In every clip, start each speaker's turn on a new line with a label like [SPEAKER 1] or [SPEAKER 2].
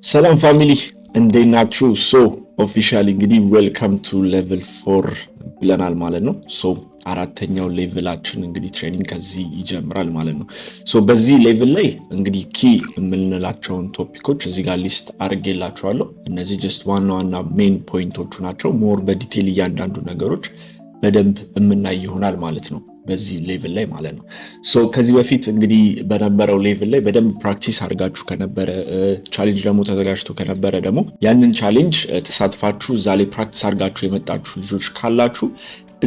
[SPEAKER 1] Salam family እንዴት ናችሁ? ኦፊሻሊ እንግዲህ ዌልካም ቱ ሌቭል 4 ብለናል ማለት ነው። አራተኛው ሌቭላችን እንግዲህ ትሬኒንግ ከዚህ ይጀምራል ማለት ነው። በዚህ ሌቭል ላይ እንግዲህ ኪ የምንላቸውን ቶፒኮች እዚህ ጋር ሊስት አድርጌላችኋለሁ። እነዚህ ጀስት ዋና ዋና ሜን ፖይንቶቹ ናቸው። ሞር በዲቴል እያንዳንዱ ነገሮች በደንብ የምናይ ይሆናል ማለት ነው በዚህ ሌቭል ላይ ማለት ነው። ከዚህ በፊት እንግዲህ በነበረው ሌቭል ላይ በደንብ ፕራክቲስ አድርጋችሁ ከነበረ ቻሌንጅ ደግሞ ተዘጋጅቶ ከነበረ ደግሞ ያንን ቻሌንጅ ተሳትፋችሁ እዛ ላይ ፕራክቲስ አድርጋችሁ የመጣችሁ ልጆች ካላችሁ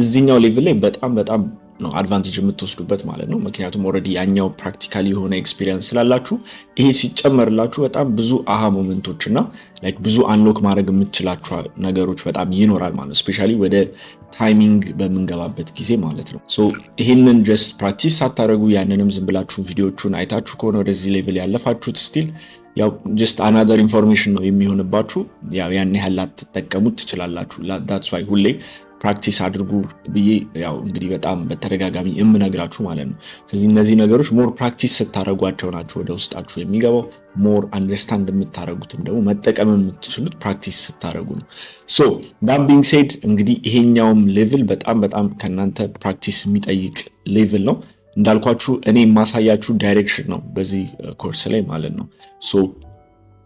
[SPEAKER 1] እዚህኛው ሌቭል ላይ በጣም ነው አድቫንቴጅ የምትወስዱበት ማለት ነው። ምክንያቱም ኦልሬዲ ያኛው ፕራክቲካሊ የሆነ ኤክስፒሪየንስ ስላላችሁ ይሄ ሲጨመርላችሁ በጣም ብዙ አሃ ሞመንቶች እና ላይክ ብዙ አንሎክ ማድረግ የምትችላችሁ ነገሮች በጣም ይኖራል ማለት ነው። ስፔሻሊ ወደ ታይሚንግ በምንገባበት ጊዜ ማለት ነው። ይሄንን ጀስት ፕራክቲስ ሳታደርጉ ያንንም ዝም ብላችሁ ቪዲዮቹን አይታችሁ ከሆነ ወደዚህ ሌቭል ያለፋችሁት ስቲል ያው ጀስት አናዘር ኢንፎርሜሽን ነው የሚሆንባችሁ። ያው ያን ያህል ላትጠቀሙት ትችላላችሁ። ዳትስ ዋይ ሁሌ ፕራክቲስ አድርጉ ብዬ ያው እንግዲህ በጣም በተደጋጋሚ የምነግራችሁ ማለት ነው። ስለዚህ እነዚህ ነገሮች ሞር ፕራክቲስ ስታደርጓቸው ናቸው ወደ ውስጣችሁ የሚገባው። ሞር አንደርስታንድ የምታደርጉትም ደግሞ መጠቀም የምትችሉት ፕራክቲስ ስታደርጉ ነው። ዳት ቢንግ ሴድ እንግዲህ ይሄኛውም ሌቭል በጣም ከእናንተ ፕራክቲስ የሚጠይቅ ሌቭል ነው። እንዳልኳችሁ እኔ የማሳያችሁ ዳይሬክሽን ነው በዚህ ኮርስ ላይ ማለት ነው።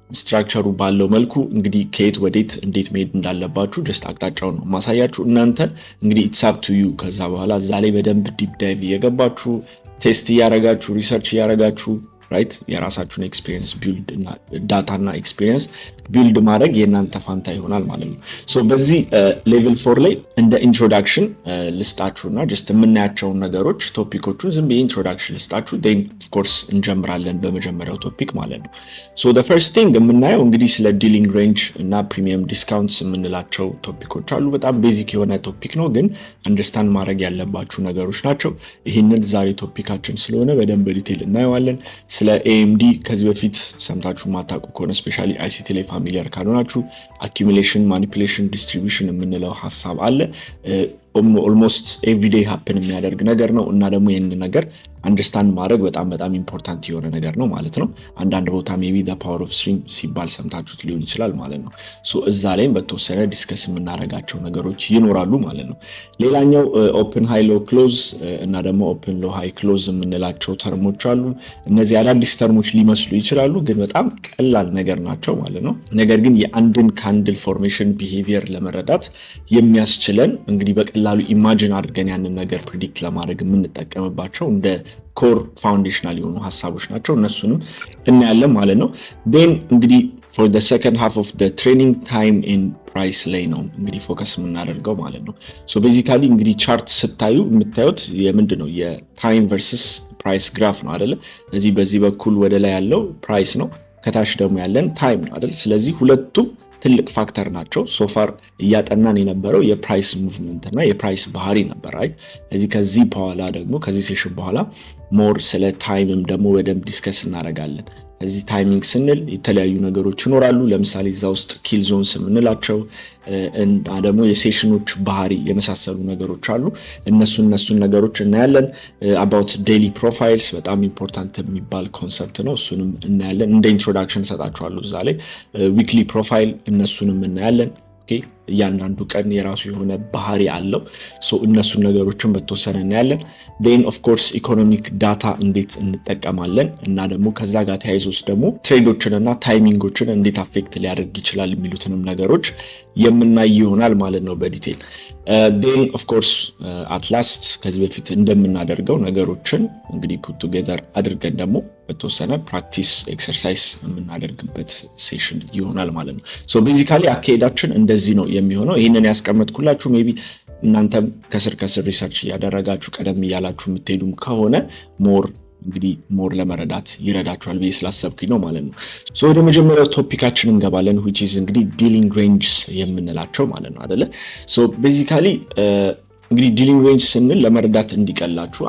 [SPEAKER 1] ስትራክቸሩ ባለው መልኩ እንግዲህ ከየት ወዴት እንዴት መሄድ እንዳለባችሁ ጀስት አቅጣጫው ነው ማሳያችሁ። እናንተ እንግዲህ ኢትስ አፕ ቱ ዩ ከዛ በኋላ እዛ ላይ በደንብ ዲፕ ዳይቭ እየገባችሁ ቴስት እያረጋችሁ ሪሰርች እያረጋችሁ ራይት የራሳችሁን ኤክስፒሪየንስ ቢልድ እና ዳታና ኤክስፒሪየንስ ቢልድ ማድረግ የእናንተ ፋንታ ይሆናል ማለት ነው። በዚህ ሌቭል 4 ላይ እንደ ኢንትሮዳክሽን ልስጣችሁና ጀስት የምናያቸውን ነገሮች ቶፒኮቹን ዝም ብዬ ኢንትሮዳክሽን ልስጣችሁ። ዴን ኦፍኮርስ እንጀምራለን በመጀመሪያው ቶፒክ ማለት ነው። ፈርስት ቲንግ የምናየው እንግዲህ ስለ ዲሊንግ ሬንጅ እና ፕሪሚየም ዲስካውንትስ የምንላቸው ቶፒኮች አሉ። በጣም ቤዚክ የሆነ ቶፒክ ነው፣ ግን አንደርስታንድ ማድረግ ያለባችሁ ነገሮች ናቸው። ይህንን ዛሬ ቶፒካችን ስለሆነ በደንብ ዲቴል እናየዋለን። ስለ ኤኤምዲ ከዚህ በፊት ሰምታችሁ ማታውቁ ከሆነ ስፔሻሊ አይሲቲ ላይ ፋሚሊያር ካልሆናችሁ አኪሙሌሽን፣ ማኒፑሌሽን፣ ዲስትሪቢዩሽን የምንለው ሀሳብ አለ። ኦልሞስት ኤቭሪዴይ ሀፕን የሚያደርግ ነገር ነው እና ደግሞ ይህን ነገር አንደርስታንድ ማድረግ በጣም ኢምፖርታንት የሆነ ነገር ነው ማለት ነው። አንዳንድ ቦታ ሜቢ ዘ ፓወር ኦፍ ስትሪም ሲባል ሰምታችሁት ሊሆን ይችላል ማለት ነው። እዛ ላይም በተወሰነ ዲስከስ የምናደርጋቸው ነገሮች ይኖራሉ ማለት ነው። ሌላኛው ኦፕን ሃይ ሎ ክሎዝ እና ደግሞ ኦፕን ሎ ሃይ ክሎዝ የምንላቸው ተርሞች አሉ። እነዚህ አዳዲስ ተርሞች ሊመስሉ ይችላሉ፣ ግን በጣም ቀላል ነገር ናቸው ማለት ነው። ነገር ግን የአንድን ካንድል ፎርሜሽን ቢሄቪየር ለመረዳት የሚያስችለን እንግዲህ በቀላሉ ኢማጂን አድርገን ያንን ነገር ፕሪዲክት ለማድረግ የምንጠቀምባቸው እንደ ኮር ፋውንዴሽናል የሆኑ ሀሳቦች ናቸው። እነሱንም እናያለን ማለት ነው። ን እንግዲህ ፎር the second half of the training time in price ላይ ነው እንግዲህ ፎከስ የምናደርገው ማለት ነው። ቤዚካሊ እንግዲህ ቻርት ስታዩ የምታዩት የምንድን ነው የታይም ቨርስስ ፕራይስ ግራፍ ነው አይደለ? ስለዚህ በዚህ በኩል ወደ ላይ ያለው ፕራይስ ነው፣ ከታች ደግሞ ያለን ታይም ነው አይደል? ስለዚህ ሁለቱም ትልቅ ፋክተር ናቸው። ሶፋር እያጠናን የነበረው የፕራይስ ሙቭመንት እና የፕራይስ ባህሪ ነበር። ስለዚህ ከዚህ በኋላ ደግሞ ከዚህ ሴሽን በኋላ ሞር ስለ ታይምም ደግሞ በደንብ ዲስከስ እናደርጋለን። እዚህ ታይሚንግ ስንል የተለያዩ ነገሮች ይኖራሉ። ለምሳሌ እዛ ውስጥ ኪል ዞንስ የምንላቸው እና ደግሞ የሴሽኖች ባህሪ የመሳሰሉ ነገሮች አሉ። እነሱን ነገሮች እናያለን። አባውት ዴይሊ ፕሮፋይልስ በጣም ኢምፖርታንት የሚባል ኮንሰፕት ነው። እሱንም እናያለን። እንደ ኢንትሮዳክሽን እሰጣችኋለሁ እዛ ላይ። ዊክሊ ፕሮፋይል እነሱንም እናያለን። እያንዳንዱ ቀን የራሱ የሆነ ባህሪ አለው። እነሱን ነገሮችን በተወሰነ እናያለን። ን ኦፍኮርስ ኢኮኖሚክ ዳታ እንዴት እንጠቀማለን እና ደግሞ ከዛ ጋር ተያይዞስ ደግሞ ትሬዶችን እና ታይሚንጎችን እንዴት አፌክት ሊያደርግ ይችላል የሚሉትንም ነገሮች የምናይ ይሆናል ማለት ነው በዲቴል። ን ኦፍኮርስ አትላስት ከዚህ በፊት እንደምናደርገው ነገሮችን እንግዲህ ፑት ቱጌዘር አድርገን ደግሞ በተወሰነ ፕራክቲስ ኤክሰርሳይዝ የምናደርግበት ሴሽን ይሆናል ማለት ነው። ቤዚካሊ አካሄዳችን እንደዚህ ነው የሚሆነው። ይህንን ያስቀመጥኩላችሁ ሜይ ቢ እናንተም ከስር ሪሰርች እያደረጋችሁ ቀደም እያላችሁ የምትሄዱም ከሆነ ሞር ለመረዳት ይረዳችኋል ብዬ ስላሰብኩኝ ነው ማለት ነው። ወደ መጀመሪያው ቶፒካችን እንገባለን which is እንግዲህ ዲሊንግ ሬንጅስ የምንላቸው ማለት ነው አይደለ? ቤዚካሊ እንግዲህ ዲሊንግ ሬንጅ ስንል ለመረዳት እንዲቀላችሁ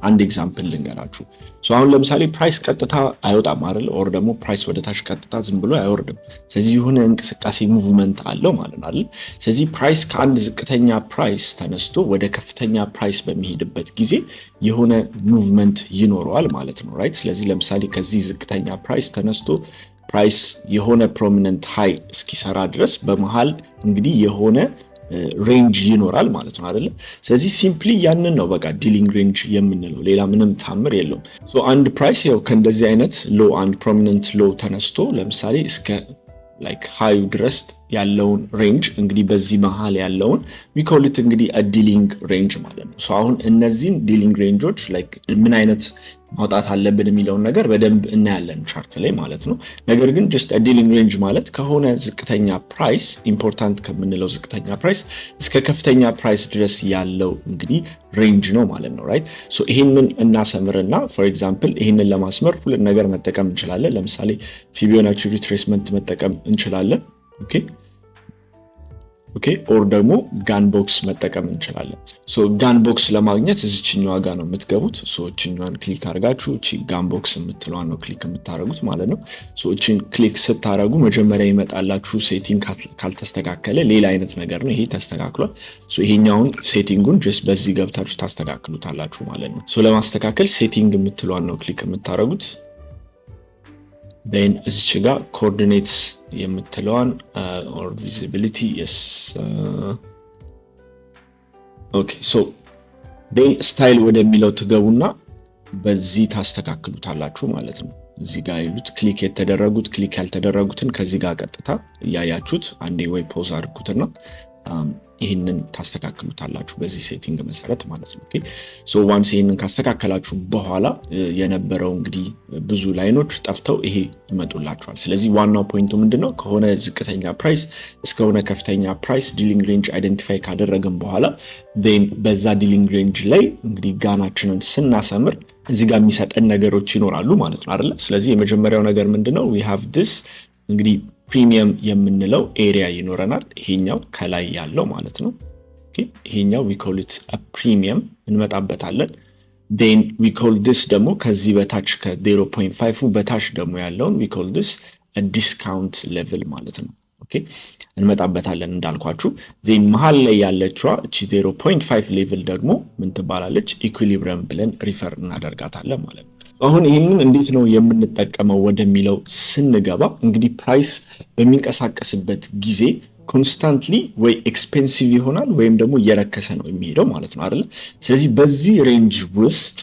[SPEAKER 1] አንድ ኤግዛምፕል ልንገራችሁ። አሁን ለምሳሌ ፕራይስ ቀጥታ አይወጣም አይደል? ኦር ደግሞ ፕራይስ ወደ ታች ቀጥታ ዝም ብሎ አይወርድም። ስለዚህ የሆነ እንቅስቃሴ ሙቭመንት አለው ማለት አይደል? ስለዚህ ፕራይስ ከአንድ ዝቅተኛ ፕራይስ ተነስቶ ወደ ከፍተኛ ፕራይስ በሚሄድበት ጊዜ የሆነ ሙቭመንት ይኖረዋል ማለት ነው ራይት? ስለዚህ ለምሳሌ ከዚህ ዝቅተኛ ፕራይስ ተነስቶ ፕራይስ የሆነ ፕሮሚነንት ሃይ እስኪሰራ ድረስ በመሃል እንግዲህ የሆነ ሬንጅ ይኖራል ማለት ነው አይደለ? ስለዚህ ሲምፕሊ ያንን ነው በቃ ዲሊንግ ሬንጅ የምንለው፣ ሌላ ምንም ታምር የለውም። ሶ አንድ ፕራይስ ያው ከእንደዚህ አይነት ሎ አንድ ፕሮሚነንት ሎ ተነስቶ ለምሳሌ እስከ ላይክ ሃዩ ድረስ ያለውን ሬንጅ እንግዲህ በዚህ መሃል ያለውን ዊኮልት እንግዲህ ዲሊንግ ሬንጅ ማለት ነው። ሶ አሁን እነዚህን ዲሊንግ ሬንጆች ላይክ ምን አይነት ማውጣት አለብን የሚለውን ነገር በደንብ እናያለን ቻርት ላይ ማለት ነው። ነገር ግን ጀስት ዲሊንግ ሬንጅ ማለት ከሆነ ዝቅተኛ ፕራይስ ኢምፖርታንት ከምንለው ዝቅተኛ ፕራይስ እስከ ከፍተኛ ፕራይስ ድረስ ያለው እንግዲህ ሬንጅ ነው ማለት ነው። ራይት ሶ ይሄንን እናሰምርና ፎር ኤግዛምፕል ይሄንን ለማስመር ሁለት ነገር መጠቀም እንችላለን። ለምሳሌ ፊቦናቺ ሪትሬስመንት መጠቀም እንችላለን። ኦኬ ኦር ደግሞ ጋን ቦክስ መጠቀም እንችላለን። ሶ ጋን ቦክስ ለማግኘት እዚችኛዋ ጋር ነው የምትገቡት። ሶ እቺኛዋን ክሊክ አድርጋችሁ እቺ ጋን ቦክስ የምትለዋን ነው ክሊክ የምታደርጉት ማለት ነው። ሶ እቺን ክሊክ ስታደርጉ መጀመሪያ ይመጣላችሁ ሴቲንግ ካልተስተካከለ ሌላ አይነት ነገር ነው። ይሄ ተስተካክሏል። ሶ ይሄኛውን ሴቲንጉን ጀስት በዚህ ገብታችሁ ታስተካክሉታላችሁ ማለት ነው። ሶ ለማስተካከል ሴቲንግ የምትለዋን ነው ክሊክ የምታደርጉት። then እዚች ጋር ኮኦርዲኔትስ የምትለዋን or visibility yes okay so then style ወደሚለው ትገቡና በዚህ ታስተካክሉታላችሁ ማለት ነው። እዚህ ጋር ያሉት ክሊክ የተደረጉት ክሊክ ያልተደረጉትን ከዚህ ጋር ቀጥታ ያያችሁት አንዴ ወይ ፖዝ አድርጉትና ይሄንን ታስተካክሉታላችሁ በዚህ ሴቲንግ መሰረት ማለት ነው። ኦኬ ሶ ዋንስ ይሄንን ካስተካከላችሁ በኋላ የነበረው እንግዲህ ብዙ ላይኖች ጠፍተው ይሄ ይመጡላችኋል። ስለዚህ ዋናው ፖይንቱ ምንድነው? ከሆነ ዝቅተኛ ፕራይስ እስከሆነ ከፍተኛ ፕራይስ ዲሊንግ ሬንጅ አይደንቲፋይ ካደረግን በኋላ then በዛ ዲሊንግ ሬንጅ ላይ እንግዲህ ጋናችንን ስናሰምር እዚህ ጋር የሚሰጠን ነገሮች ይኖራሉ ማለት ነው አይደል? ስለዚህ የመጀመሪያው ነገር ምንድነው? we have this እንግዲህ ፕሪሚየም የምንለው ኤሪያ ይኖረናል። ይሄኛው ከላይ ያለው ማለት ነው። ኦኬ ይሄኛው we call it a premium እንመጣበታለን። then we call this ደግሞ ከዚህ በታች ከ0.5 በታች ደግሞ ያለውን we call this a discount level ማለት ነው። ኦኬ እንመጣበታለን እንዳልኳችሁ። then መሃል ላይ ያለችዋ እቺ 0.5 ሌቭል ደግሞ ምን ትባላለች? ኢኩሊብሪየም ብለን ሪፈር እናደርጋታለን ማለት ነው። አሁን ይሄንን እንዴት ነው የምንጠቀመው ወደሚለው ስንገባ እንግዲህ ፕራይስ በሚንቀሳቀስበት ጊዜ ኮንስታንትሊ ወይ ኤክስፔንሲቭ ይሆናል ወይም ደግሞ እየረከሰ ነው የሚሄደው ማለት ነው አይደል? ስለዚህ በዚህ ሬንጅ ውስጥ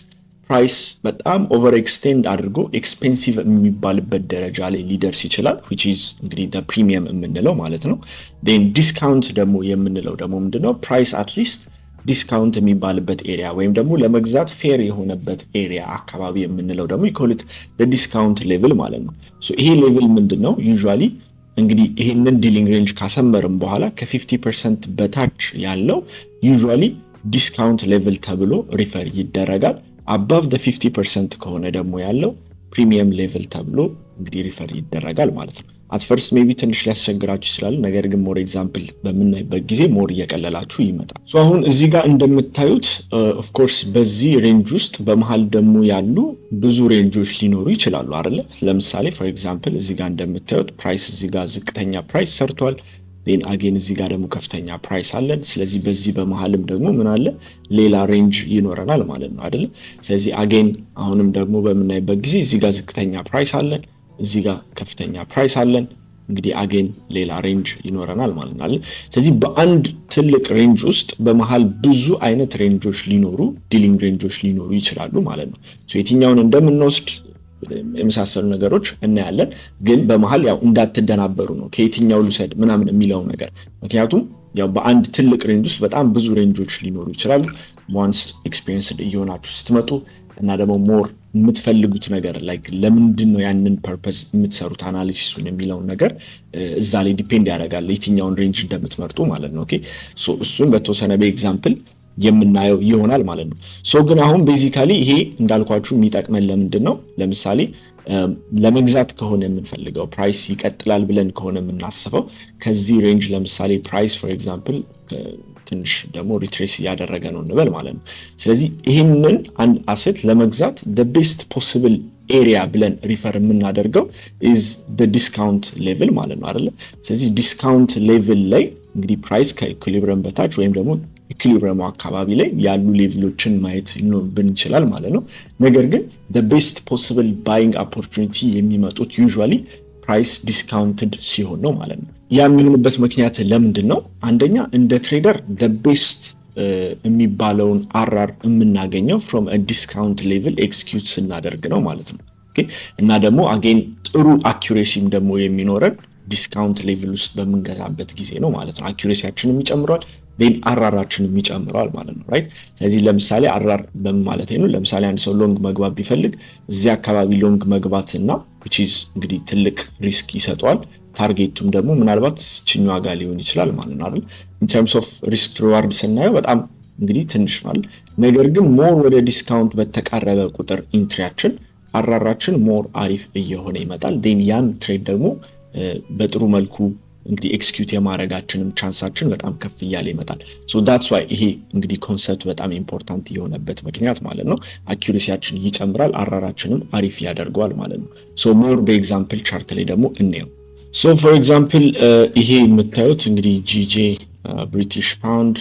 [SPEAKER 1] ፕራይስ በጣም ኦቨር ኤክስቴንድ አድርጎ ኤክስፔንሲቭ የሚባልበት ደረጃ ላይ ሊደርስ ይችላል which is እንግዲህ the premium የምንለው ማለት ነው። then ዲስካውንት ደግሞ የምንለው ደግሞ ምንድነው? ፕራይስ አትሊስት ዲስካውንት የሚባልበት ኤሪያ ወይም ደግሞ ለመግዛት ፌር የሆነበት ኤሪያ አካባቢ የምንለው ደግሞ ይኮልት ዲስካውንት ሌቭል ማለት ነው። ሶ ይሄ ሌቭል ምንድነው? ዩዥዋሊ እንግዲህ ይሄንን ዲሊንግ ሬንጅ ካሰመርን በኋላ ከ50% በታች ያለው ዩዥዋሊ ዲስካውንት ሌቭል ተብሎ ሪፈር ይደረጋል። አባቭ the 50% ከሆነ ደግሞ ያለው ፕሪሚየም ሌቭል ተብሎ እንግዲህ ሪፈር ይደረጋል ማለት ነው። አት ፈርስት ሜቢ ትንሽ ሊያስቸግራችሁ ይችላል። ነገር ግን ሞር ኤግዛምፕል በምናይበት ጊዜ ሞር እየቀለላችሁ ይመጣል። ሶ አሁን እዚህ ጋር እንደምታዩት ኦፍ ኮርስ በዚህ ሬንጅ ውስጥ በመሃል ደግሞ ያሉ ብዙ ሬንጆች ሊኖሩ ይችላሉ አይደለ? ለምሳሌ ፎር ኤግዛምፕል እዚህ ጋር እንደምታዩት ፕራይስ እዚህ ጋር ዝቅተኛ ፕራይስ ሰርቷል። then again እዚህ ጋር ደግሞ ከፍተኛ ፕራይስ አለን። ስለዚህ በዚህ በመሃልም ደግሞ ምን አለ? ሌላ ሬንጅ ይኖረናል ማለት ነው አይደለ? ስለዚህ again አሁንም ደግሞ በምናይበት ጊዜ እዚህ ጋር ዝቅተኛ ፕራይስ አለን፣ እዚህ ጋር ከፍተኛ ፕራይስ አለን። እንግዲህ አጌን ሌላ ሬንጅ ይኖረናል ማለት ነው። ስለዚህ በአንድ ትልቅ ሬንጅ ውስጥ በመሃል ብዙ አይነት ሬንጆች ሊኖሩ ዲሊንግ ሬንጆች ሊኖሩ ይችላሉ ማለት ነው። የትኛውን እንደምንወስድ የመሳሰሉ ነገሮች እናያለን። ግን በመሃል ያው እንዳትደናበሩ ነው ከየትኛው ልውሰድ ምናምን የሚለው ነገር። ምክንያቱም ያው በአንድ ትልቅ ሬንጅ ውስጥ በጣም ብዙ ሬንጆች ሊኖሩ ይችላሉ። ዋንስ ኤክስፒሪየንስድ እየሆናችሁ ስትመጡ እና ደግሞ ሞር የምትፈልጉት ነገር ላይክ ለምንድን ነው ያንን ፐርፐዝ የምትሰሩት አናሊሲሱን የሚለውን ነገር እዛ ላይ ዲፔንድ ያደርጋል የትኛውን ሬንጅ እንደምትመርጡ ማለት ነው። ኦኬ ሶ እሱን በተወሰነ በኤግዛምፕል የምናየው ይሆናል ማለት ነው። ሶ ግን አሁን ቤዚካሊ ይሄ እንዳልኳችሁ የሚጠቅመን ለምንድን ነው? ለምሳሌ ለመግዛት ከሆነ የምንፈልገው ፕራይስ ይቀጥላል ብለን ከሆነ የምናስበው ከዚህ ሬንጅ ለምሳሌ ፕራይስ ፎር ኤግዛምፕል ትንሽ ደግሞ ሪትሬስ እያደረገ ነው እንበል ማለት ነው። ስለዚህ ይህንን አንድ አሴት ለመግዛት the best possible area ብለን ሪፈር የምናደርገው is the discount level ማለት ነው አይደለ? ስለዚህ ዲስካውንት ሌቭል ላይ እንግዲህ ፕራይስ ከኢኩሊብሪየም በታች ወይም ደግሞ ኢኩሊብሪየም አካባቢ ላይ ያሉ ሌቭሎችን ማየት ይኖርብን ይችላል ማለት ነው። ነገር ግን the best possible buying opportunity የሚመጡት usually ፕራይስ ዲስካውንትድ ሲሆን ነው ማለት ነው። ያ የሚሆንበት ምክንያት ለምንድን ነው? አንደኛ እንደ ትሬደር ቤስት የሚባለውን አራር የምናገኘው ፍሮም ዲስካውንት ሌቭል ኤክስኪዩት ስናደርግ ነው ማለት ነው። እና ደግሞ አጌን ጥሩ አኪሬሲም ደግሞ የሚኖረን ዲስካውንት ሌቭል ውስጥ በምንገዛበት ጊዜ ነው ማለት ነው። አኪሬሲያችንም ይጨምራል፣ ዜን አራራችንም ይጨምራል ማለት ነው። ራይት። ስለዚህ ለምሳሌ አራር በማለት ነው፣ ለምሳሌ አንድ ሰው ሎንግ መግባት ቢፈልግ እዚህ አካባቢ ሎንግ መግባትና which is እንግዲህ ትልቅ ሪስክ ይሰጠዋል። ታርጌቱም ደግሞ ምናልባት እችኛዋ ዋጋ ሊሆን ይችላል ማለት ነው አይደል። in terms of risk to reward ስናየው በጣም እንግዲህ ትንሽ ነው። ነገር ግን ሞር ወደ ዲስካውንት በተቃረበ ቁጥር ኢንትሪያችን አራራችን ሞር አሪፍ እየሆነ ይመጣል። ዴን ያን ትሬድ ደግሞ በጥሩ መልኩ እንግዲህ ኤክስኪዩት የማድረጋችንም ቻንሳችን በጣም ከፍ እያለ ይመጣል። ሶ ዳትስ ዋይ ይሄ እንግዲህ ኮንሰፕት በጣም ኢምፖርታንት የሆነበት ምክንያት ማለት ነው። አኪዩሬሲያችን ይጨምራል፣ አራራችንም አሪፍ ያደርገዋል ማለት ነው። ሶ ሞር በኤግዛምፕል ቻርት ላይ ደግሞ እንየው። ሶ ፎር ኤግዛምፕል ይሄ የምታዩት እንግዲህ ጂጄ ብሪቲሽ ፓውንድ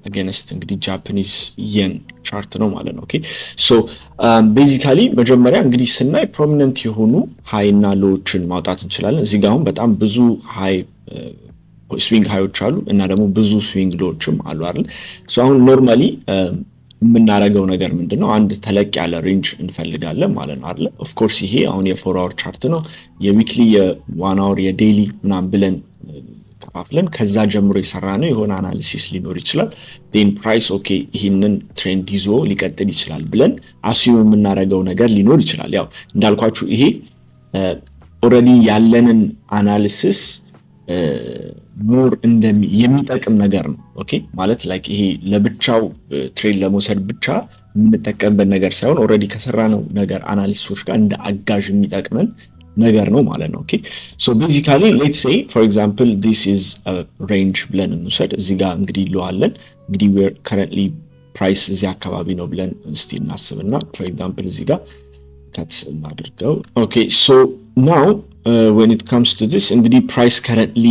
[SPEAKER 1] አጌንስት እንግዲህ ጃፓኒዝ የን ቻርት ነው ማለት ነው። ኦኬ ሶ ቤዚካሊ መጀመሪያ እንግዲህ ስናይ ፕሮሚነንት የሆኑ ሃይ እና ሎዎችን ማውጣት እንችላለን። እዚህ ጋር አሁን በጣም ብዙ ሃይ ስዊንግ ሃዮች አሉ እና ደግሞ ብዙ ስዊንግ ሎዎችም አሉ አይደል። ሶ አሁን ኖርማሊ የምናደርገው ነገር ምንድነው? አንድ ተለቅ ያለ ሬንጅ እንፈልጋለን ማለት ነው አይደል። ኦፍ ኮርስ ይሄ አሁን የ4 አወር ቻርት ነው። የዊክሊ የ1 አወር የዴይሊ ምናምን ብለን ከፋፍለን ከዛ ጀምሮ የሰራ ነው የሆነ አናሊሲስ ሊኖር ይችላል። ዴን ፕራይስ ኦኬ ይህንን ትሬንድ ይዞ ሊቀጥል ይችላል ብለን አስዩም የምናደርገው ነገር ሊኖር ይችላል። ያው እንዳልኳችሁ ይሄ ኦልሬዲ ያለንን አናሊሲስ ሞር የሚጠቅም ነገር ነው። ኦኬ ማለት ላይክ ይሄ ለብቻው ትሬድ ለመውሰድ ብቻ የምንጠቀምበት ነገር ሳይሆን ኦልሬዲ ከሰራነው ነገር አናሊሲሶች ጋር እንደ አጋዥ የሚጠቅመን ነገር ነው ማለት ነው። ኦኬ ሶ ቤዚካሊ ሌትስ ሴይ ፎር ኤግዛምፕል ዲስ ኢዝ ሬንጅ ብለን እንውሰድ። እዚህ ጋር እንግዲህ ይለዋለን እንግዲህ ዌር ከረንትሊ ፕራይስ እዚህ አካባቢ ነው ብለን እስቲ እናስብና ፎር ኤግዛምፕል እዚህ ጋር ካት እናድርገው። ኦኬ ሶ ናው when it comes to this እንግዲህ ፕራይስ ከረንትሊ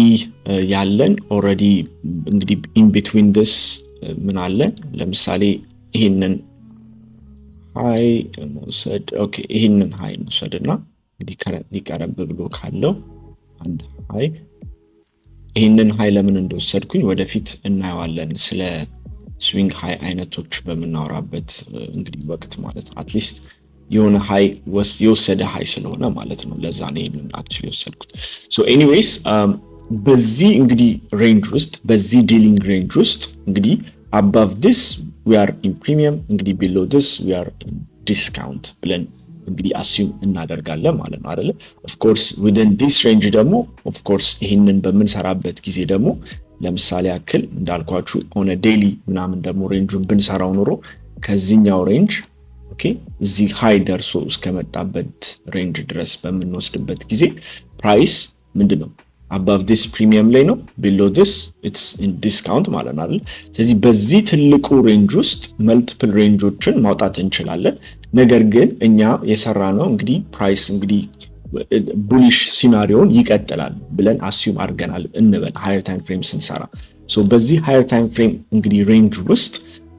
[SPEAKER 1] ያለን ኦልሬዲ እንግዲህ in between this ምን አለ ለምሳሌ ይሄንን ሃይ እንውሰድ። ኦኬ ይሄንን ሃይ እንውሰድና እንግዲህ ከረንትሊ ቀረብ ብሎ ካለው አንድ ሃይ ይሄንን ሃይ ለምን እንደወሰድኩኝ ወደፊት እናየዋለን ስለ ስዊንግ ሃይ አይነቶች በምናወራበት እንግዲህ ወቅት ማለት ነው። አትሊስት የሆነ ሃይ የወሰደ ሃይ ስለሆነ ማለት ነው። ለዛ ነው ይሄንን አክቹሊ ወሰድኩት። ሶ ኤኒዌይስ በዚህ እንግዲህ ሬንጅ ውስጥ በዚህ ዲሊንግ ሬንጅ ውስጥ እንግዲህ above this we are in premium እንግዲህ below this we are in discount ብለን እንግዲህ አስዩም እናደርጋለን ማለት ነው አይደለ። ኦፍ ኮርስ within this range ደግሞ ኦፍ ኮርስ ይሄንን በምንሰራበት ጊዜ ደግሞ ለምሳሌ ያክል እንዳልኳችሁ ሆነ ዴይሊ ምናምን ደግሞ ሬንጁን ብንሰራው ኖሮ ከዚህኛው ሬንጅ ኦኬ እዚህ ሃይ ደርሶ እስከመጣበት ሬንጅ ድረስ በምንወስድበት ጊዜ ፕራይስ ምንድነው above this premium ላይ ነው፣ below this it's in discount ማለት ነው አይደል። ስለዚህ በዚህ ትልቁ ሬንጅ ውስጥ መልቲፕል ሬንጆችን ማውጣት እንችላለን። ነገር ግን እኛ የሰራነው እንግዲህ ፕራይስ እንግዲህ ቡሊሽ ሲናሪዮን ይቀጥላል ብለን አስዩም አድርገናል እንበል ሃየር ታይም ፍሬም ስንሰራ። ሶ በዚህ ሃየር ታይም ፍሬም እንግዲህ ሬንጅ ውስጥ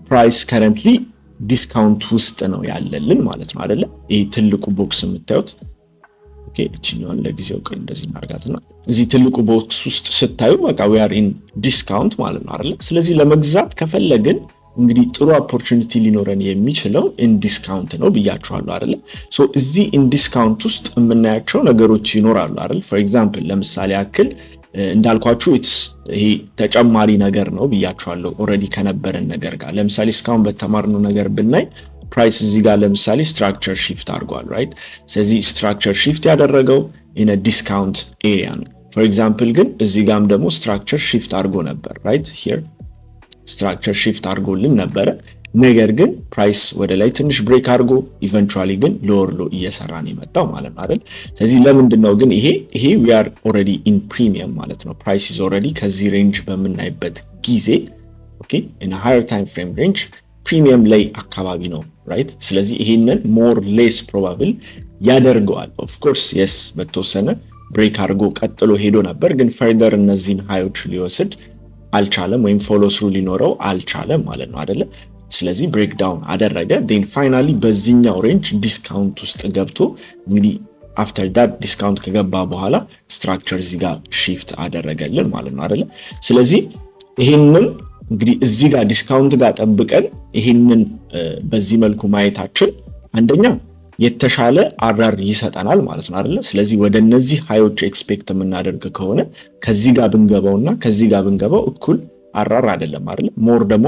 [SPEAKER 1] ፕራይስ ከረንትሊ ዲስካውንት ውስጥ ነው ያለልን ማለት ነው አይደለ። ይሄ ትልቁ ቦክስ የምታዩት ኦኬ እቺኛውን ለጊዜው ቀን እንደዚህ እናርጋትና እዚህ ትልቁ ቦክስ ውስጥ ስታዩ በቃ we are in discount ማለት ነው አይደለ። ስለዚህ ለመግዛት ከፈለግን እንግዲህ ጥሩ ኦፖርቹኒቲ ሊኖረን የሚችለው ኢን ዲስካውንት ነው ብያችኋለሁ አይደለ። ሶ እዚህ ኢን ዲስካውንት ውስጥ የምናያቸው ነገሮች ይኖራሉ አይደል። ፎር ኤግዛምፕል ለምሳሌ ያክል እንዳልኳችሁ ይሄ ተጨማሪ ነገር ነው ብያችኋለሁ ኦልሬዲ ከነበረን ነገር ጋር። ለምሳሌ እስካሁን በተማርነው ነገር ብናይ ፕራይስ እዚህ ጋር ለምሳሌ ስትራክቸር ሺፍት አድርጓል ራይት። ስለዚህ ስትራክቸር ሺፍት ያደረገው ኢን ዲስካውንት ኤሪያ ነው። ፎር ኤግዛምፕል ግን እዚህ ጋርም ደግሞ ስትራክቸር ሺፍት አድርጎ ነበር ራይት። ሂር ስትራክቸር ሺፍት አድርጎልን ነበረ። ነገር ግን ፕራይስ ወደ ላይ ትንሽ ብሬክ አድርጎ ኢቨንቹዋሊ ግን ሎወር ሎ እየሰራ ነው የመጣው ማለት ነው አይደል። ስለዚህ ለምንድን ነው ግን ይሄ we are already in premium ማለት ነው። ፕራይስ is already ከዚህ ሬንጅ በምናይበት ጊዜ ኦኬ in a higher time frame range ፕሪሚየም ላይ አካባቢ ነው ራይት። ስለዚህ ይሄንን ሞር ሌስ ፕሮባብል ያደርገዋል። ኦፍ ኮርስ የስ በተወሰነ ብሬክ አድርጎ ቀጥሎ ሄዶ ነበር፣ ግን ፈርደር እነዚህን ሃዮች ሊወስድ አልቻለም ወይም ፎሎ ስሩ ሊኖረው አልቻለም ማለት ነው አይደለ። ስለዚህ ብሬክ ዳውን አደረገ። ዴን ፋይናሊ በዚህኛው ሬንጅ ዲስካውንት ውስጥ ገብቶ እንግዲህ አፍተር ዳት ዲስካውንት ከገባ በኋላ ስትራክቸር እዚህ ጋር ሺፍት አደረገልን ማለት ነው አይደለ? ስለዚህ ይሄንን እንግዲህ እዚህ ጋር ዲስካውንት ጋር ጠብቀን ይሄንን በዚህ መልኩ ማየታችን አንደኛ የተሻለ አራር ይሰጠናል ማለት ነው አይደለ? ስለዚህ ወደ እነዚህ ሃዮች ኤክስፔክት የምናደርግ ከሆነ ከዚህ ጋር ብንገባውና ከዚህ ጋር ብንገባው እኩል አራር አይደለም አይደለ? ሞር ደግሞ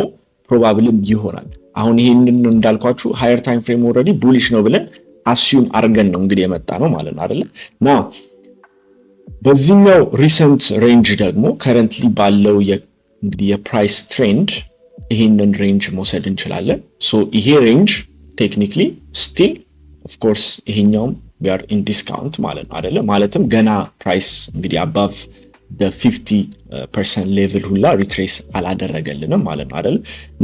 [SPEAKER 1] ፕሮባብልም ይሆናል። አሁን ይሄንን እንዳልኳችሁ ሃየር ታይም ፍሬም ኦልሬዲ ቡሊሽ ነው ብለን አስዩም አርገን ነው እንግዲህ የመጣ ነው ማለት ነው አይደለ? ናው በዚህኛው ሪሰንት ሬንጅ ደግሞ ከረንትሊ ባለው እንግዲህ የፕራይስ ትሬንድ ይሄንን ሬንጅ መውሰድ እንችላለን። ሶ ይሄ ሬንጅ ቴክኒክሊ ስቲል ኦፍ ኮርስ ይሄኛውም we are in discount ማለት ነው አይደለ? ማለትም ገና ፕራይስ እንግዲህ above the 50% ሌቭል ሁላ ሪትሬስ አላደረገልንም ማለት ነው አይደለ?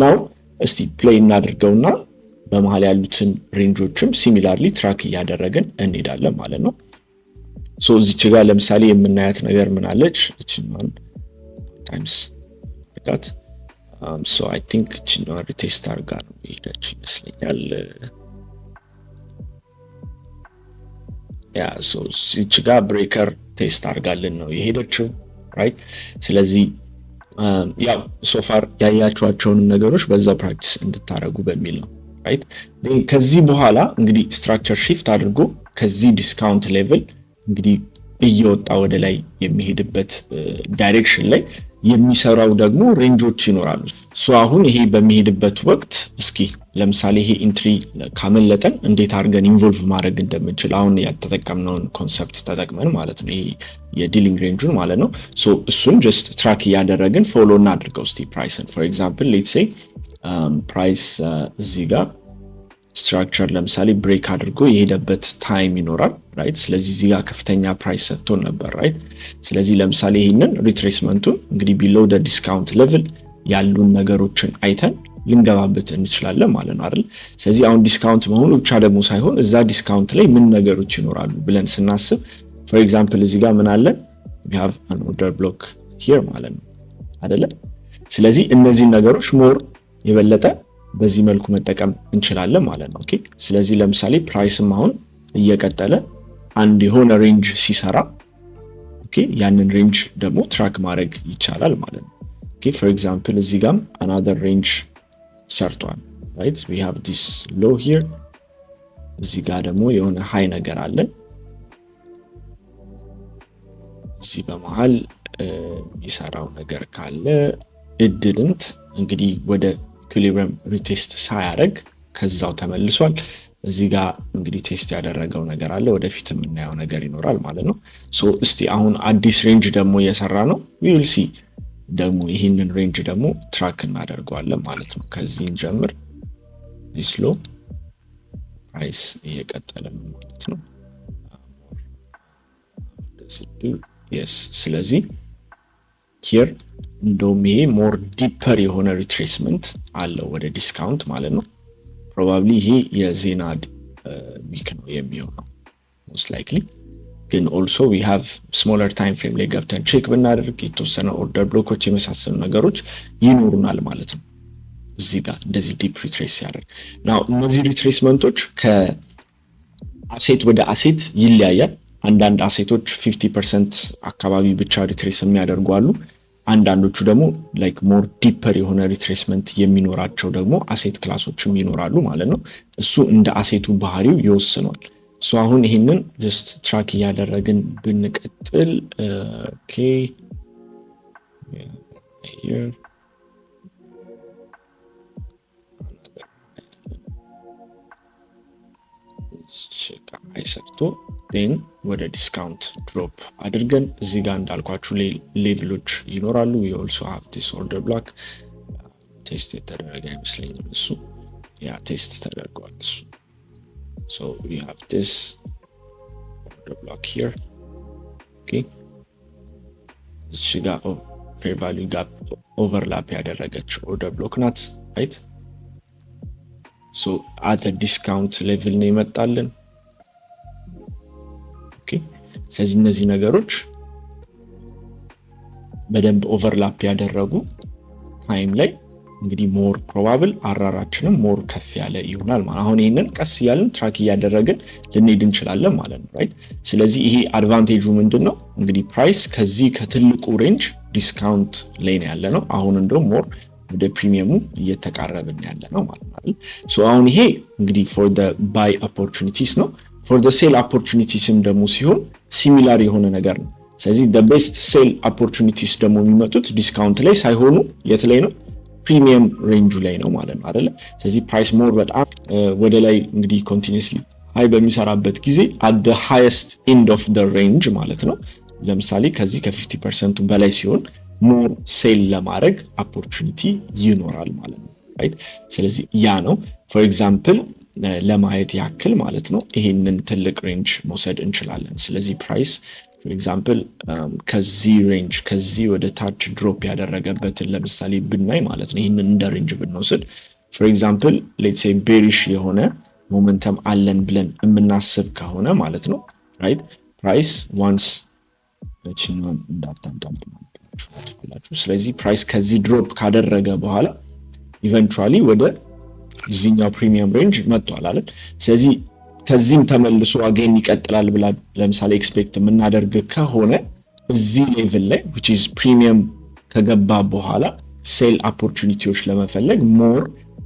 [SPEAKER 1] ናው እስቲ ፕሌይ እናድርገውና በመሃል ያሉትን ሬንጆችም ሲሚላርሊ ትራክ እያደረግን እንሄዳለን ማለት ነው። ሶ እዚች ጋር ለምሳሌ የምናያት ነገር ምን አለች? እቺን ታይምስ ቃት ሶ አይ ቲንክ እቺን ሪቴስት አድርጋ ነው ሄደች ይመስለኛል። ያ ሶ እዚች ጋር ብሬከር ቴስት አድርጋልን ነው የሄደችው ራይት። ስለዚህ ያው ሶፋር ያያችኋቸውን ነገሮች በዛው ፕራክቲስ እንድታረጉ በሚል ነው ራይት። ዴን ከዚህ በኋላ እንግዲህ ስትራክቸር ሺፍት አድርጎ ከዚህ ዲስካውንት ሌቭል እንግዲህ እየወጣ ወደ ላይ የሚሄድበት ዳይሬክሽን ላይ የሚሰራው ደግሞ ሬንጆች ይኖራሉ። ሶ አሁን ይሄ በሚሄድበት ወቅት እስኪ ለምሳሌ ይሄ ኢንትሪ ካመለጠን እንዴት አድርገን ኢንቮልቭ ማድረግ እንደምንችል አሁን ያተጠቀምነውን ኮንሰፕት ተጠቅመን ማለት ነው፣ ይሄ የዲሊንግ ሬንጁን ማለት ነው። ሶ እሱን ጀስት ትራክ እያደረግን ፎሎ እናድርገው እስቲ ፕራይስን። ፎር ኤግዛምፕል ሌትስ ሴይ ፕራይስ እዚህ ጋር ስትራክቸር ለምሳሌ ብሬክ አድርጎ የሄደበት ታይም ይኖራል ራይት። ስለዚህ እዚህ ጋር ከፍተኛ ፕራይስ ሰጥቶን ነበር ራይት። ስለዚህ ለምሳሌ ይሄንን ሪትሬስመንቱን እንግዲህ ቢሎው ደ ዲስካውንት ሌቭል ያሉን ነገሮችን አይተን ልንገባበት እንችላለን ማለት ነው አይደል። ስለዚህ አሁን ዲስካውንት መሆኑ ብቻ ደግሞ ሳይሆን እዛ ዲስካውንት ላይ ምን ነገሮች ይኖራሉ ብለን ስናስብ ፎር ኤግዛምፕል እዚህ ጋር ምን አለን? we have an order block here ማለት ነው አይደለ። ስለዚህ እነዚህ ነገሮች ሞር የበለጠ በዚህ መልኩ መጠቀም እንችላለን ማለት ነው። ኦኬ ስለዚህ ለምሳሌ ፕራይስም አሁን እየቀጠለ አንድ የሆነ ሬንጅ ሲሰራ ኦኬ ያንን ሬንጅ ደግሞ ትራክ ማድረግ ይቻላል ማለት ነው። ኦኬ ፎር ኤግዛምፕል እዚህ ጋርም another ሬንጅ ሰርቷል ራይት። we have this low here እዚህ ጋር ደግሞ የሆነ ሃይ ነገር አለ። እዚህ በመሃል ይሰራው ነገር ካለ እድልንት እንግዲህ ወደ ኢኩሊብሪየም ሪቴስት ሳያደርግ ከዛው ተመልሷል። እዚህ ጋር እንግዲህ ቴስት ያደረገው ነገር አለ፣ ወደፊት የምናየው ነገር ይኖራል ማለት ነው። ሶ እስቲ አሁን አዲስ ሬንጅ ደግሞ እየሰራ ነው። we will see ደግሞ ይህንን ሬንጅ ደግሞ ትራክ እናደርገዋለን ማለት ነው። ከዚህ እንጀምር። this low ፕራይስ እየቀጠለ ነው ማለት ነው። yes ስለዚህ here እንደውም ይሄ ሞር ዲፐር የሆነ ሪትሬስመንት አለው ወደ ዲስካውንት ማለት ነው። ፕሮባብሊ ይሄ የዜና ዊክ ነው የሚሆነው most likely። ግን ኦልሶ we have smaller time frame ላይ ገብተን ቼክ ብናደርግ የተወሰነ ኦርደር ብሎኮች የመሳሰሉ ነገሮች ይኖሩናል ማለት ነው። እዚህ ጋር እንደዚህ ዲፕ ሪትሬስ ያደርግ ናው እነዚህ ሪትሬስመንቶች ከአሴት ወደ አሴት ይለያያል። አንዳንድ አሴቶች 50% አካባቢ ብቻ ሪትሬስ የሚያደርጉ አሉ። አንዳንዶቹ ደግሞ ላይክ ሞር ዲፐር የሆነ ሪትሬስመንት የሚኖራቸው ደግሞ አሴት ክላሶችም ይኖራሉ ማለት ነው። እሱ እንደ አሴቱ ባህሪው ይወስኗል። ሶ አሁን ይሄንን ጀስት ትራክ እያደረግን ብንቀጥል ኦኬ here ቼክ አይሰርቶ ዴን ወደ ዲስካውንት ድሮፕ አድርገን እዚህ ጋር እንዳልኳችሁ ሌቭሎች ይኖራሉ። we also have this order block ቴስት የተደረገ አይመስለኝም እሱ ያ ቴስት ተደርጓል እሱ። so we have this order block here okay እዚህ ጋር fair value gap overlap ያደረገች order block ናት right። so at a discount level ነው ይመጣልን ኦኬ። ስለዚህ እነዚህ ነገሮች በደንብ ኦቨርላፕ ያደረጉ ታይም ላይ እንግዲህ ሞር ፕሮባብል አራራችንም ሞር ከፍ ያለ ይሆናል ማለት። አሁን ይህንን ቀስ እያልን ትራክ እያደረግን ልንሄድ እንችላለን ማለት ነው ራይት። ስለዚህ ይሄ አድቫንቴጁ ምንድን ነው እንግዲህ ፕራይስ ከዚህ ከትልቁ ሬንጅ ዲስካውንት ላይ ነው ያለ ነው። አሁን እንደውም ሞር ወደ ፕሪሚየሙ እየተቃረብን ያለ ነው ማለት ነው። ሶ አሁን ይሄ እንግዲህ ፎር ዘ ባይ ኦፖርቹኒቲስ ነው። ፎር ዘ ሴል ኦፖርቹኒቲስም ደግሞ ሲሆን ሲሚላር የሆነ ነገር ነው። ስለዚህ the best ሴል ኦፖርቹኒቲስ ደግሞ የሚመጡት ዲስካውንት ላይ ሳይሆኑ የት ላይ ነው? ፕሪሚየም ሬንጁ ላይ ነው ማለት ነው አይደለ? ስለዚህ ፕራይስ ሞር በጣም ወደ ላይ እንግዲህ ኮንቲኒየስሊ ሃይ በሚሰራበት ጊዜ at the highest end of the range ማለት ነው። ለምሳሌ ከዚህ ከ50% በላይ ሲሆን ሞር ሴል ለማድረግ ኦፖርቹኒቲ ይኖራል ማለት ነው ራይት። ስለዚህ ያ ነው ፎር ኤግዛምፕል ለማየት ያክል ማለት ነው ይሄንን ትልቅ ሬንጅ መውሰድ እንችላለን። ስለዚህ ፕራይስ ፎር ኤግዛምፕል ከዚህ ሬንጅ ከዚህ ወደ ታች ድሮፕ ያደረገበትን ለምሳሌ ብናይ ማለት ነው ይህንን እንደ ሬንጅ ብንወስድ ፎር ኤግዛምፕል ሌትስ ሴይ ቤሪሽ የሆነ ሞመንተም አለን ብለን የምናስብ ከሆነ ማለት ነው ራይት ፕራይስ ዋንስ ለችኛን እንዳታንዳምጡ። ስለዚህ ፕራይስ ከዚህ ድሮፕ ካደረገ በኋላ ኢቨንቹዋሊ ወደ እዚህኛው ፕሪሚየም ሬንጅ መጥቷል አይደል? ስለዚህ ከዚህም ተመልሶ አገኝ ይቀጥላል ብላ ለምሳሌ ኤክስፔክት የምናደርግ ከሆነ እዚህ ሌቭል ላይ which is ፕሪሚየም ከገባ በኋላ ሴል ኦፖርቹኒቲዎች ለመፈለግ ሞር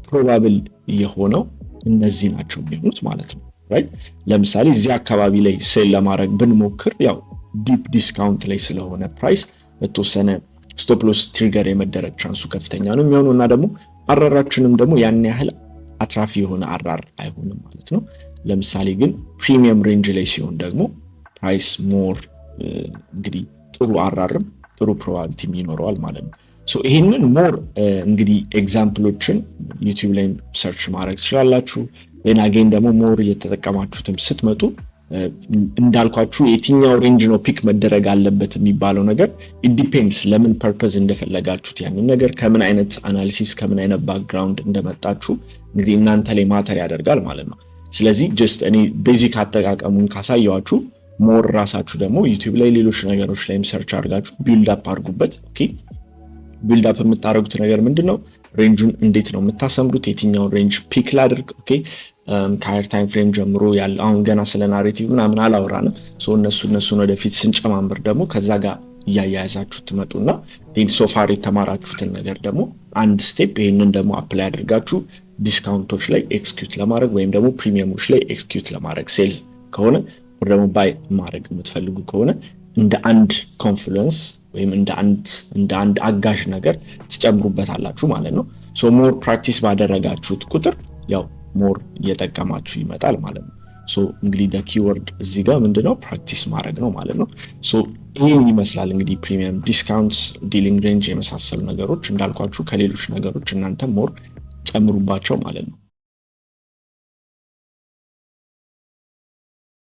[SPEAKER 1] ፕሮባብል የሆነው እነዚህ ናቸው የሚሆኑት ማለት ነው ራይት። ለምሳሌ እዚህ አካባቢ ላይ ሴል ለማድረግ ብንሞክር ያው ዲፕ ዲስካውንት ላይ ስለሆነ ፕራይስ በተወሰነ ስቶፕ ሎስ ትሪገር የመደረግ ቻንሱ ከፍተኛ ነው የሚሆነው እና ደግሞ አራራችንም ደግሞ ያን ያህል አትራፊ የሆነ አራር አይሆንም ማለት ነው። ለምሳሌ ግን ፕሪሚየም ሬንጅ ላይ ሲሆን ደግሞ ፕራይስ ሞር እንግዲህ ጥሩ አራርም ጥሩ ፕሮባቢሊቲም ይኖረዋል ማለት ነው። ሶ ይሄንን ሞር እንግዲህ ኤግዛምፕሎችን ዩቲዩብ ላይ ሰርች ማድረግ ትችላላችሁ። ሌላ አገኝ ደግሞ ሞር እየተጠቀማችሁትም ስትመጡ እንዳልኳችሁ የትኛው ሬንጅ ነው ፒክ መደረግ አለበት የሚባለው ነገር ኢት ዲፔንድስ ለምን ፐርፐዝ እንደፈለጋችሁት ያንን ነገር ከምን አይነት አናሊሲስ ከምን አይነት ባክግራውንድ እንደመጣችሁ እንግዲህ እናንተ ላይ ማተር ያደርጋል ማለት ነው። ስለዚህ ጀስት እኔ ቤዚክ አጠቃቀሙን ካሳየዋችሁ ሞር ራሳችሁ ደግሞ ዩቲዩብ ላይ ሌሎች ነገሮች ላይም ሰርች አድርጋችሁ ቢልድ አፕ አድርጉበት። ኦኬ ቢልድ አፕ የምታደርጉት ነገር ምንድነው? ሬንጁን እንዴት ነው የምታሰምሩት? የትኛውን ሬንጅ ፒክ ላድርግ? ኦኬ ከሃየር ታይም ፍሬም ጀምሮ ያለ አሁን ገና ስለ ናሬቲቭ ምናምን አላወራንም። ሶ እነሱን ወደፊት ስንጨማምር ደግሞ ከዛ ጋር እያያያዛችሁ ትመጡና ሶፋር የተማራችሁትን ነገር ደግሞ አንድ ስቴፕ ይሄንን ደግሞ አፕላይ አድርጋችሁ ዲስካውንቶች ላይ ኤክስኪዩት ለማድረግ ወይም ደግሞ ፕሪሚየሞች ላይ ኤክስኪዩት ለማድረግ ሴልስ ከሆነ ወደ ደግሞ ባይ ማድረግ የምትፈልጉ ከሆነ እንደ አንድ ኮንፍሉዌንስ ወይም እንደ አንድ አጋዥ ነገር ትጨምሩበታላችሁ ማለት ነው። ሶ ሞር ፕራክቲስ ባደረጋችሁት ቁጥር ያው ሞር እየጠቀማችሁ ይመጣል ማለት ነው። ሶ እንግዲህ ኪወርድ እዚህ ጋር ምንድነው ፕራክቲስ ማድረግ ነው ማለት ነው። ሶ ይህን ይመስላል እንግዲህ ፕሪሚየም ዲስካውንትስ፣ ዲሊንግ ሬንጅ የመሳሰሉ ነገሮች እንዳልኳችሁ ከሌሎች ነገሮች እናንተ ሞር ጨምሩባቸው ማለት ነው።